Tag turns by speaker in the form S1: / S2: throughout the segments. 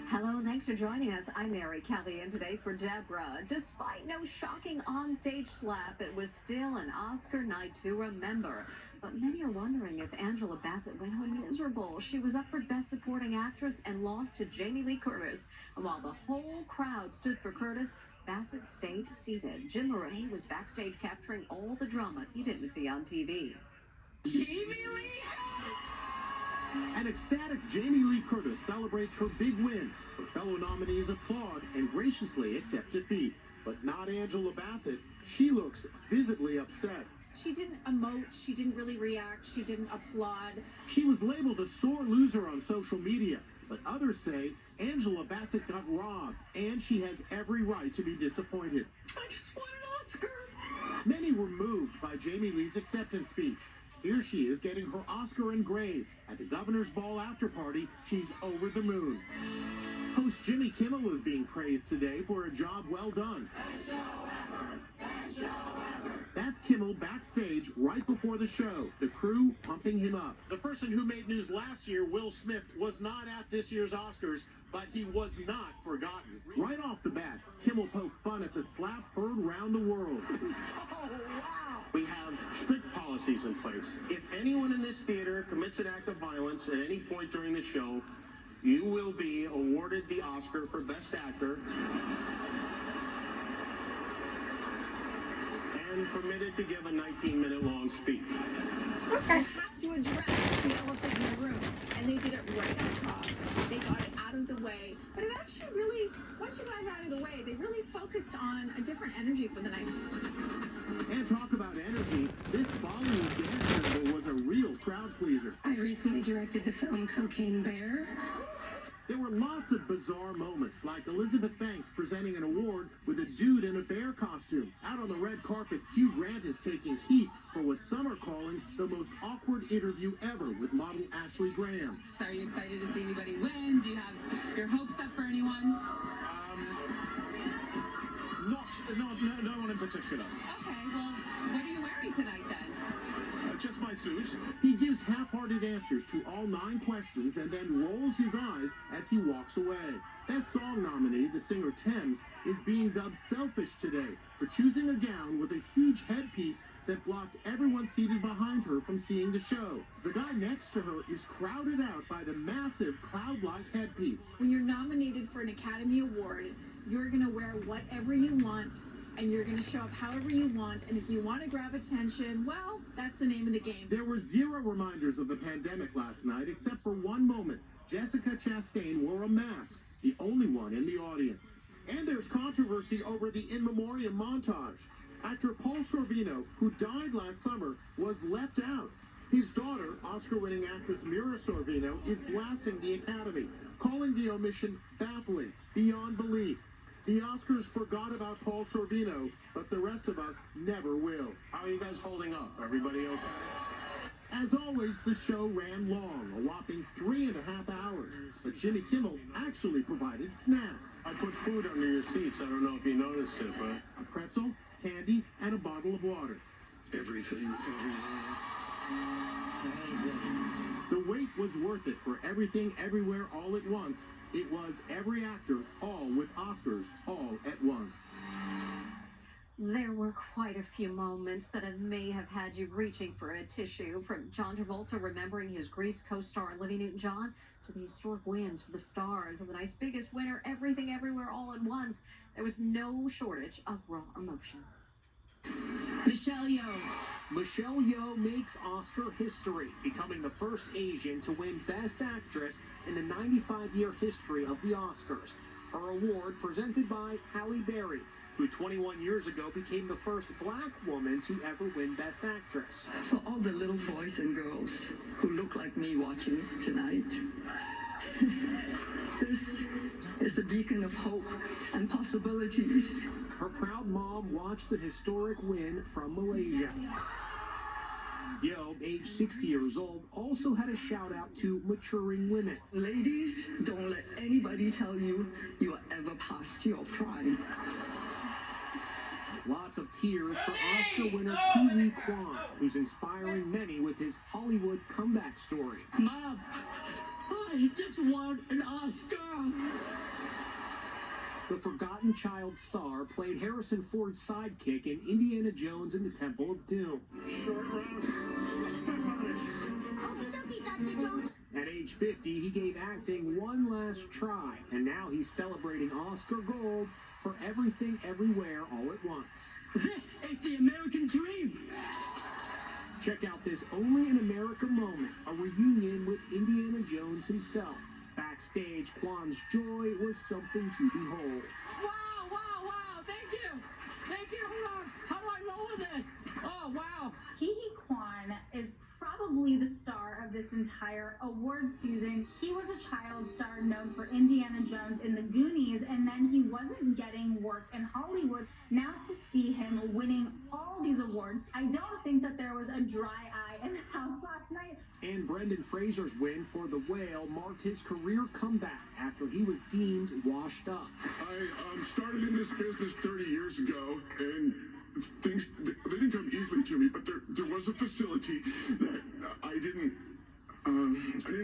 S1: Hello, and thanks for joining us. I'm Mary Calvi, and today for Deborah. Despite no shocking onstage slap, it was still an Oscar night to remember. But many are wondering if Angela Bassett went home miserable. She was up for Best Supporting Actress and lost to Jamie Lee Curtis. And while the whole crowd stood for Curtis, Bassett stayed seated. Jim Murray was backstage capturing all the drama he didn't see on TV.
S2: Jamie Lee!
S3: An ecstatic Jamie Lee Curtis celebrates her big win. Her fellow nominees applaud and graciously accept defeat. But not Angela Bassett. She looks visibly upset.
S2: She didn't emote, she didn't really react, she didn't applaud.
S3: She was labeled a sore loser on social media, but others say Angela Bassett got robbed, and she has every right to be disappointed.
S2: I just want an Oscar!
S3: Many were moved by Jamie Lee's acceptance speech. Here she is getting her Oscar engraved. At the Governor's Ball after party, she's over the moon. Host Jimmy Kimmel is being praised today for a job well done.
S4: Best show ever! Best show ever!
S3: That's Kimmel backstage right before the show, the crew pumping him up.
S5: The person who made news last year, Will Smith, was not at this year's Oscars, but he was not forgotten.
S3: Right off the bat, Kimmel poked fun at the slap heard round the world.
S5: Oh, wow!
S6: We have strict policies in place. If anyone in this theater commits an act of violence at any point during the show, you will be awarded the Oscar for Best Actor and permitted to give a 19-minute long speech.
S2: I have to address the elephant in the room, and they did it right on top. They got it out of the way, but it actually really, once you got it out of the way, they really focused on a different energy for the night.
S3: And talk about energy, this Bollywood dance number was a real crowd pleaser.
S7: I recently directed the film Cocaine Bear.
S3: There were lots of bizarre moments, like Elizabeth Banks presenting an award with a dude in a bear costume. Out on the red carpet, Hugh Grant is taking heat for what some are calling the most awkward interview ever with model Ashley Graham.
S7: Are you excited to see anybody win? Do you have your hopes up for anyone?
S6: No one in particular.
S7: Okay, well, what are you wearing tonight then?
S6: Just my suit.
S3: He gives half-hearted answers to all 9 questions and then rolls his eyes as he walks away. Best Song nominee, the singer Thames, is being dubbed selfish today for choosing a gown with a huge headpiece that blocked everyone seated behind her from seeing the show. The guy next to her is crowded out by the massive cloud-like headpiece.
S2: When you're nominated for an Academy Award, you're going to wear whatever you want, and you're going to show up however you want, and if you want to grab attention, well, that's the name of the game.
S3: There were 0 reminders of the pandemic last night, except for one moment. Jessica Chastain wore a mask, the only one in the audience. And there's controversy over the in memoriam montage. Actor Paul Sorvino, who died last summer, was left out. His daughter, Oscar-winning actress Mira Sorvino, is blasting the Academy, calling the omission baffling, beyond belief. The Oscars forgot about Paul Sorvino, but the rest of us never will.
S6: How are you guys holding up? Everybody okay?
S3: As always, the show ran long, a whopping 3.5 hours. But Jimmy Kimmel actually provided snacks.
S6: I put food under your seats. I don't know if you noticed it, but...
S3: A pretzel, candy, and a bottle of water.
S6: Everything.
S3: The wait was worth it for Everything Everywhere All at Once. It was every actor, all with Oscars, all at once.
S1: There were quite a few moments that may have had you reaching for a tissue, from John Travolta remembering his Grease co-star Olivia Newton-John to the historic wins for the stars of the night's biggest winner, Everything Everywhere All at Once. There was no shortage of raw emotion.
S7: Michelle Yeoh.
S8: Michelle Yeoh makes Oscar history, becoming the first Asian to win Best Actress in the 95-year history of the Oscars. Her award presented by Halle Berry, who 21 years ago became the first black woman to ever win Best Actress.
S9: For all the little boys and girls who look like me watching tonight, this is a beacon of hope and possibilities.
S8: Her proud mom watched the historic win from Malaysia. Yeoh, age 60 years old, also had a shout out to maturing women.
S9: Ladies, don't let anybody tell you you are ever past your prime.
S8: Lots of tears for Oscar winner Ki Kwan, who's inspiring many with his Hollywood comeback story.
S9: Mom, I just want an Oscar.
S8: The forgotten child star played Harrison Ford's sidekick in Indiana Jones and the Temple of Doom.
S6: Short round.
S8: At age 50, he gave acting one last try, and now he's celebrating Oscar Gold for Everything Everywhere All at Once.
S10: This is the American dream.
S8: Check out this Only in America moment, a reunion with Indiana Jones himself. Backstage, Kwan's joy was something to behold.
S10: Wow, wow, wow. Thank you. Thank you. Hold on. How do I lower this? Oh, wow.
S11: Kwan is probably the star of this entire award season. He was a child star known for Indiana Jones in the Goonies, and then he wasn't getting work in Hollywood. Now to see him winning all these awards, I don't think that there was a dry eye in the house last night.
S8: And Brendan Fraser's win for The Whale marked his career comeback after he was deemed washed up.
S12: I started in this business 30 years ago, and things they didn't come easily to me, but there was a facility that I didn't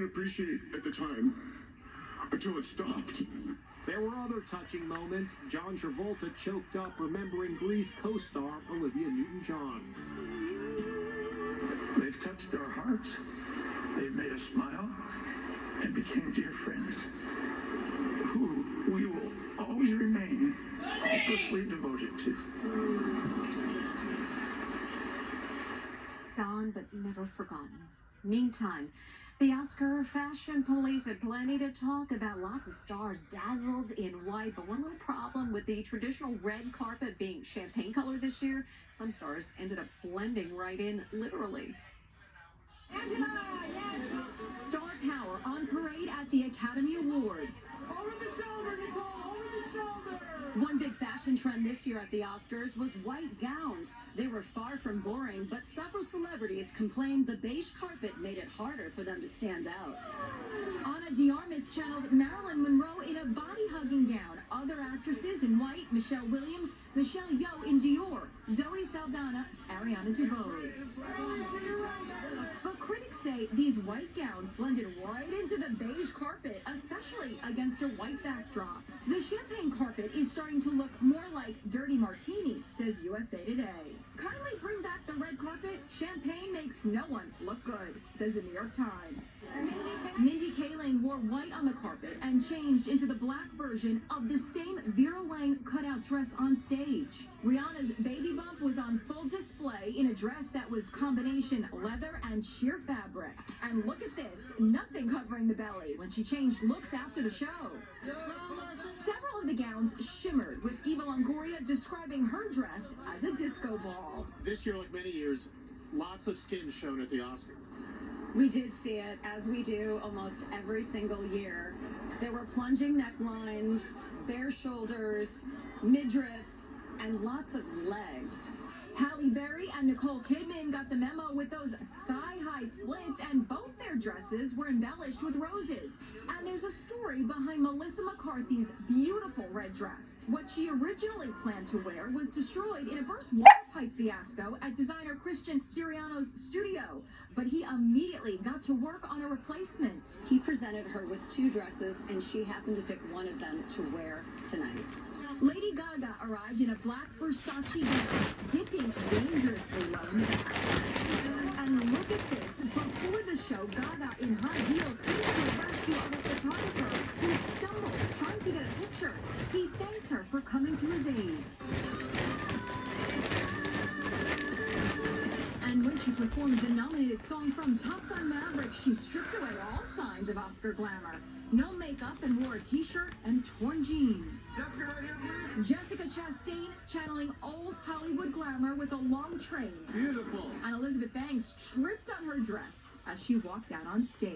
S12: appreciate at the time until it stopped.
S8: There were other touching moments. John Travolta choked up remembering Grease co-star Olivia Newton-John.
S13: They've touched our hearts, they've made us smile, and became dear friends, who we will always remain hopelessly devoted to.
S1: Gone but never forgotten. Meantime, the Oscar fashion police had plenty to talk about. Lots of stars dazzled in white, but one little problem with the traditional red carpet being champagne color this year, some stars ended up blending right in, literally.
S7: Angela, yes! Star power on parade at the Academy Awards.
S10: Over the shoulder, Nicole. Over the shoulder.
S7: One big fashion trend this year at the Oscars was white gowns. They were far from boring, but several celebrities complained the beige carpet made it harder for them to stand out. Ana de Armas channeled Marilyn Monroe in a body-hugging gown. Other actresses in white, Michelle Williams, Michelle Yeoh in Dior, Zoe Saldana, Ariana DeBose. But critics say these white gowns blended right into the beige carpet, especially against a white backdrop. The champagne carpet is starting to look more like Dirty Martini, says USA Today. Kindly bring back the red carpet. Champagne makes no one look good, says the New York Times. Mindy Kaling wore white on the carpet and changed into the black version of the same Vera Wang cutout dress on stage. Rihanna's baby bump was on full display in a dress that was combination leather and sheer fabric. And look at this, nothing covering the belly when she changed looks after the show. Several of the gowns shimmered, with Eva Longoria describing her dress as a disco ball.
S5: This year, like many years, lots of skin shown at the Oscars.
S7: We did see it, as we do almost every single year. There were plunging necklines, bare shoulders, midriffs, and lots of legs. Halle Berry and Nicole Kidman got the memo with those thigh-high slits, and both their dresses were embellished with roses. And there's a story behind Melissa McCarthy's beautiful red dress. What she originally planned to wear was destroyed in a burst water pipe fiasco at designer Christian Siriano's studio, but he immediately got to work on a replacement. He presented her with two dresses, and she happened to pick one of them to wear tonight. Lady Gaga arrived in a black Versace gown, dipping dangerously low in the back. And look at this. Before the show, Gaga in high heels came to the rescue of a photographer who stumbled trying to get a picture. He thanks her for coming to his aid. And when she performed the nominated song from Top Gun Maverick, she stripped away all signs of Oscar glamour. No makeup and wore a t-shirt and torn jeans.
S10: Jessica, right here, please.
S7: Jessica Chastain channeling old Hollywood glamour with a long train.
S10: Beautiful.
S7: And Elizabeth Banks tripped on her dress as she walked out on stage.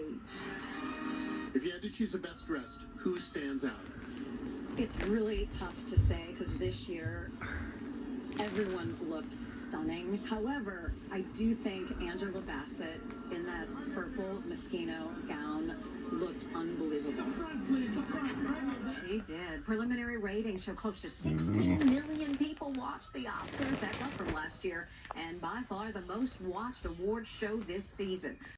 S5: If you had to choose a best dressed, who stands out?
S7: It's really tough to say because this year everyone looked stunning. However, I do think Angela Bassett in that purple Moschino gown looked unbelievable.
S1: She did. Preliminary ratings show close to 16 million people watched the Oscars. That's up from last year, and by far the most watched award show this season.